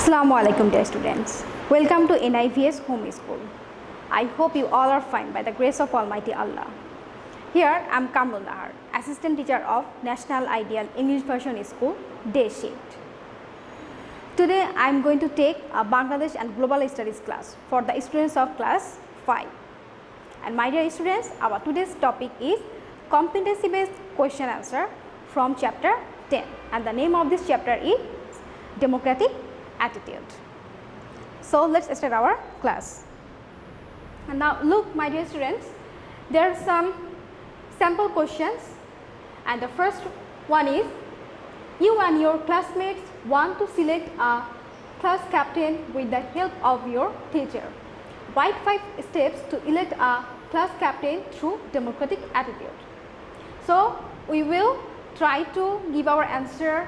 Assalamu alaikum dear students. Welcome to NIVS Home School. I hope you all are fine by the grace of Almighty Allah. Here I am Kamrun, Assistant Teacher of National Ideal English Version School, Day Shift. Today I am going to take a Bangladesh and Global Studies class for the students of class 5. And my dear students, our today's topic is competency based question answer from chapter 10, and the name of this chapter is democratic attitude. So let's start our class. And now look my dear students, there are some sample questions, and the first one is, you and your classmates want to select a class captain with the help of your teacher. Write 5 steps to elect a class captain through democratic attitude. So we will try to give our answer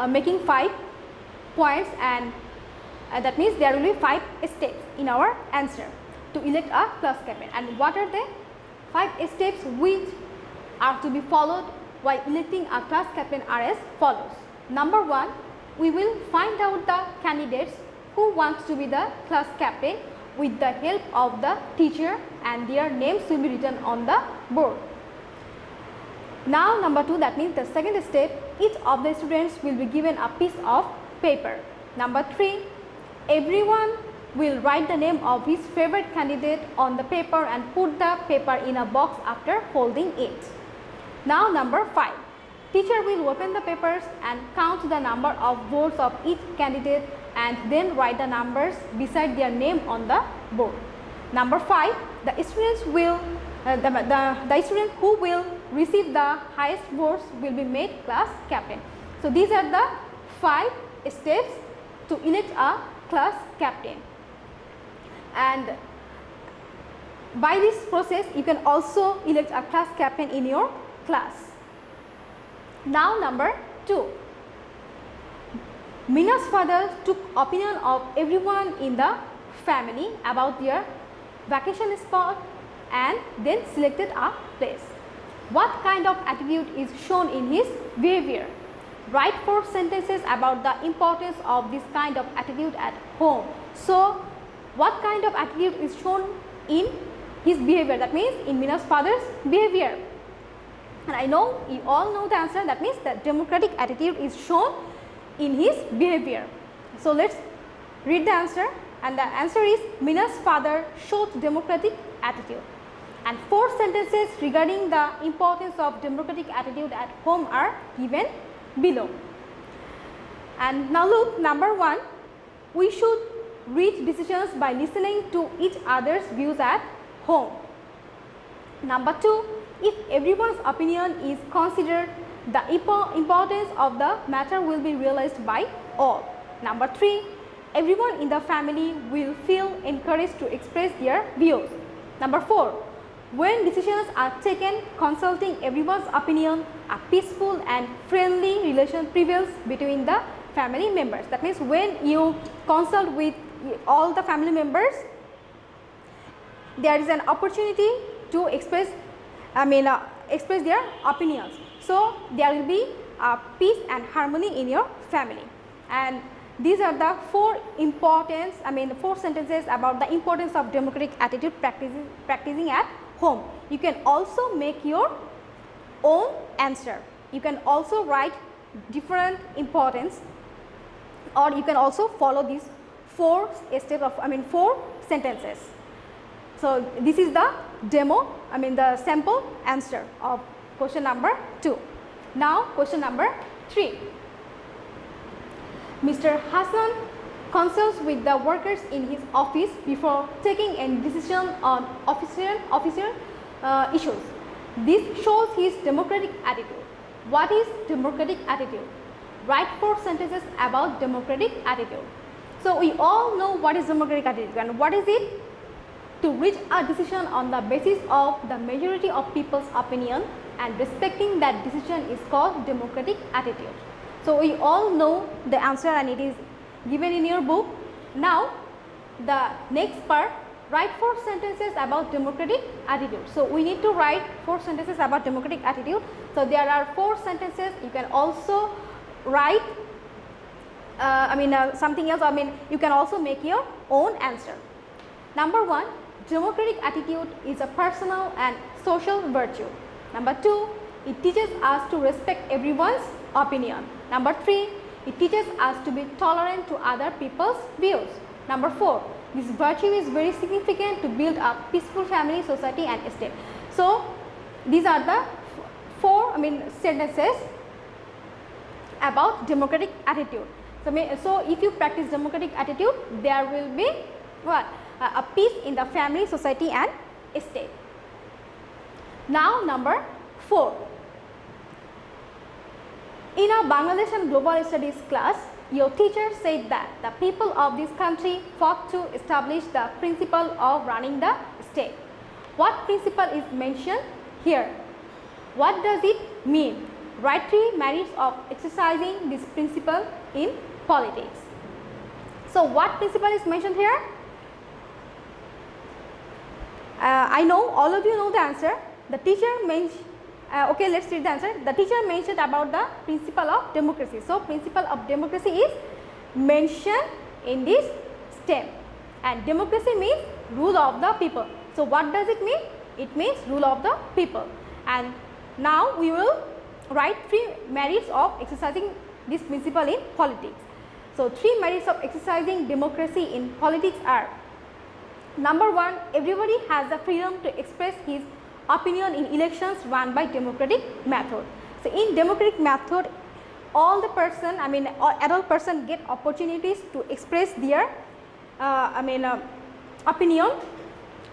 making 5 points, and that means there will be 5 steps in our answer to elect a class captain. And what are the 5 steps which are to be followed while electing a class captain are as follows. Number 1, we will find out the candidates who want to be the class captain with the help of the teacher, and their names will be written on the board. Now number 2, that means the second step, each of the students will be given a piece of paper. Number 3, everyone will write the name of his favorite candidate on the paper and put the paper in a box after folding it. Now number 5, teacher will open the papers and count the number of votes of each candidate and then write the numbers beside their name on the board. Number 5, the students will the student who will receive the highest votes will be made class captain. So these are the 5 steps to elect a class captain, and by this process you can also elect a class captain in your class. Now number 2, Mina's father took opinion of everyone in the family about their vacation spot and then selected a place. What kind of attitude is shown in his behavior? Write 4 sentences about the importance of this kind of attitude at home. So what kind of attitude is shown in his behavior? That means in Mina's father's behavior. And I know you all know the answer, that means the democratic attitude is shown in his behavior. So let's read the answer, and the answer is, Mina's father showed democratic attitude. And 4 sentences regarding the importance of democratic attitude at home are given below. And now look, number 1, we should reach decisions by listening to each other's views at home. Number 2, if everyone's opinion is considered, the importance of the matter will be realized by all. Number 3, everyone in the family will feel encouraged to express their views. Number 4, when decisions are taken consulting everyone's opinion, a peaceful and friendly relation prevails between the family members. That means when you consult with all the family members, there is an opportunity to express their opinions. So there will be peace and harmony in your family. And these are the 4 sentences about the importance of democratic attitude practicing at home. You can also make your own answer. You can also write different importance, or you can also follow these 4 steps of 4 sentences. So this is the the sample answer of question number 2. Now question number 3. Mr. Hassan consults with the workers in his office before taking a decision on official issues. This shows his democratic attitude. What is democratic attitude? Write 4 sentences about democratic attitude. So we all know what is democratic attitude, and what is it? To reach a decision on the basis of the majority of people's opinion, and respecting that decision is called democratic attitude. So we all know the answer, and it is given in your book. Now the next part, write 4 sentences about democratic attitude. So we need to write 4 sentences about democratic attitude. So there are 4 sentences. You can also write something else, you can also make your own answer. Number 1, democratic attitude is a personal and social virtue. Number 2, it teaches us to respect everyone's opinion. Number 3, it teaches us to be tolerant to other people's views. Number 4, this virtue is very significant to build a peaceful family, society and state. So, these are the 4 sentences about democratic attitude. So if you practice democratic attitude, there will be what? A peace in the family, society and state. Now number 4. In a Bangladesh and Global Studies class, your teacher said that the people of this country fought to establish the principle of running the state. What principle is mentioned here? What does it mean? Write 3 merits of exercising this principle in politics. So what principle is mentioned here? I know all of you know the answer. The teacher mentioned, okay, let's read the answer. The teacher mentioned about the principle of democracy. So principle of democracy is mentioned in this stem, and democracy means rule of the people. So what does it mean? It means rule of the people. And now we will write 3 merits of exercising this principle in politics. So 3 merits of exercising democracy in politics are: number 1, everybody has the freedom to express his opinion in elections run by democratic method. So in democratic method, all the person, adult person get opportunities to express their opinion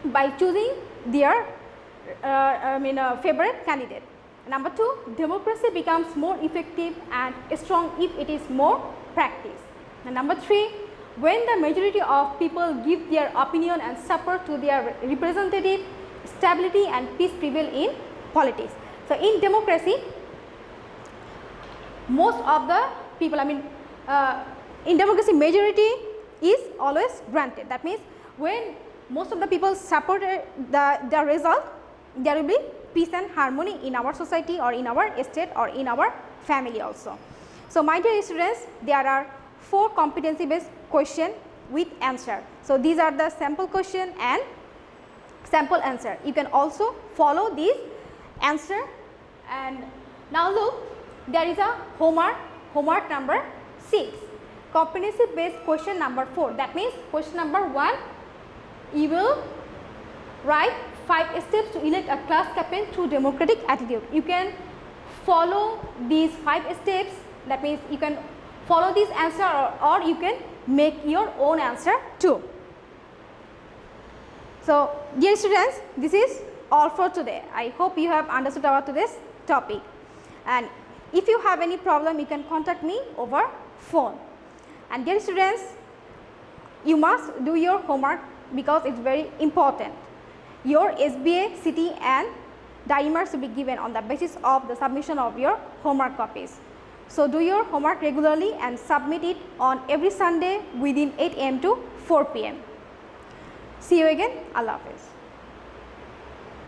by choosing their favorite candidate. Number 2, democracy becomes more effective and strong if it is more practiced. And number 3, when the majority of people give their opinion and support to their representative, stability and peace prevail in politics. So in democracy, most of the people, in democracy, majority is always granted. That means when most of the people support the result, there will be peace and harmony in our society or in our state or in our family also. So my dear students, there are 4 competency based question with answer. So these are the sample question and sample answer. You can also follow these answer. And now look, there is a homework number 6, competency based question number 4. That means question number 1, you will write 5 steps to elect a class captain through democratic attitude. You can follow these 5 steps. That means you can follow this answer, or you can make your own answer too. So dear students, this is all for today. I hope you have understood about today's topic, and if you have any problem, you can contact me over phone. And dear students, you must do your homework because it's very important. Your SBA, city and diary marks will be given on the basis of the submission of your homework copies. So do your homework regularly and submit it on every Sunday within 8 AM to 4 PM. See you again. Allah Hafiz.